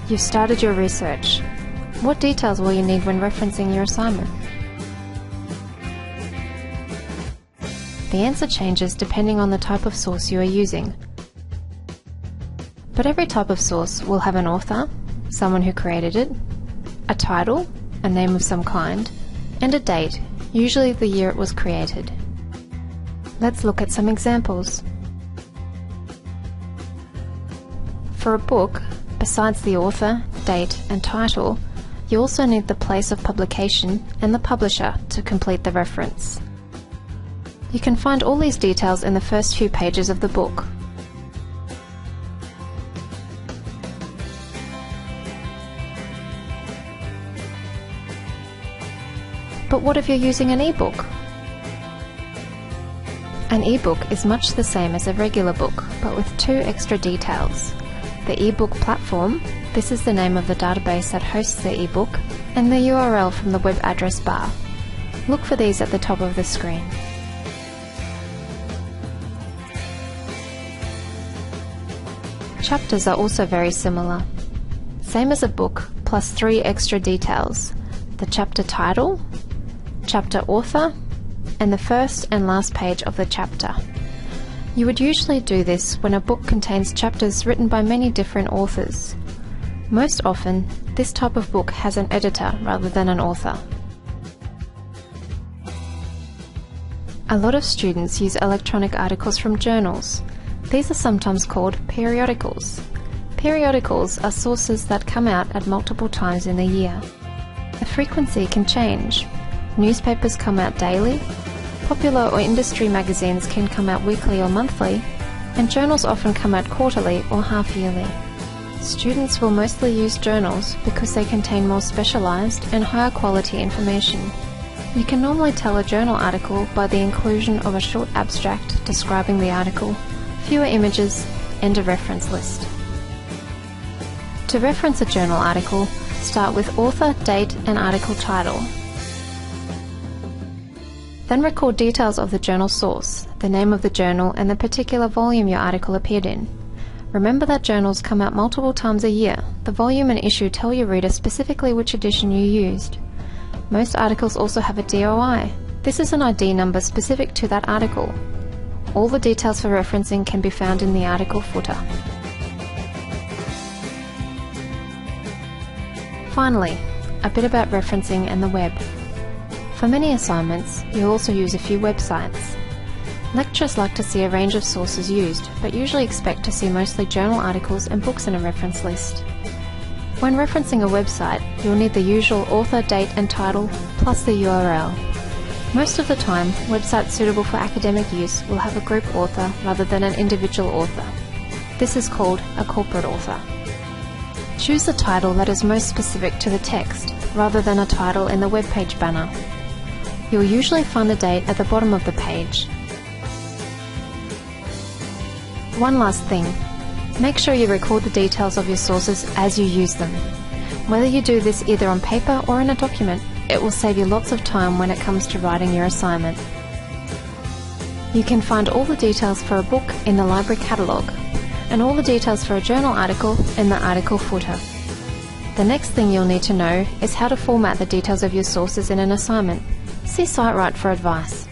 You've started your research. What details will you need when referencing your assignment? The answer changes depending on the type of source you are using. But every type of source will have an author, someone who created it, a title, a name of some kind, and a date, usually the year it was created. Let's look at some examples. For a book, besides the author, date, and title, you also need the place of publication and the publisher to complete the reference. You can find all these details in the first few pages of the book. But what if you're using an ebook? An ebook is much the same as a regular book, but with two extra details. The ebook platform, this is the name of the database that hosts the ebook, and the URL from the web address bar. Look for these at the top of the screen. Chapters are also very similar. Same as a book, plus three extra details: the chapter title, chapter author, and the first and last page of the chapter. You would usually do this when a book contains chapters written by many different authors. Most often, this type of book has an editor rather than an author. A lot of students use electronic articles from journals. These are sometimes called periodicals. Periodicals are sources that come out at multiple times in the year. The frequency can change. Newspapers come out daily, popular or industry magazines can come out weekly or monthly, and journals often come out quarterly or half-yearly. Students will mostly use journals because they contain more specialized and higher quality information. You can normally tell a journal article by the inclusion of a short abstract describing the article, fewer images, and a reference list. To reference a journal article, start with author, date, and article title. Then record details of the journal source, the name of the journal, and the particular volume your article appeared in. Remember that journals come out multiple times a year. The volume and issue tell your reader specifically which edition you used. Most articles also have a DOI. This is an ID number specific to that article. All the details for referencing can be found in the article footer. Finally, a bit about referencing and the web. For many assignments, you'll also use a few websites. Lecturers like to see a range of sources used, but usually expect to see mostly journal articles and books in a reference list. When referencing a website, you'll need the usual author, date and title, plus the URL. Most of the time, websites suitable for academic use will have a group author rather than an individual author. This is called a corporate author. Choose the title that is most specific to the text, rather than a title in the web page banner. You'll usually find the date at the bottom of the page. One last thing, make sure you record the details of your sources as you use them. Whether you do this either on paper or in a document, it will save you lots of time when it comes to writing your assignment. You can find all the details for a book in the library catalogue, and all the details for a journal article in the article footer. The next thing you'll need to know is how to format the details of your sources in an assignment. See SiteWrite for advice.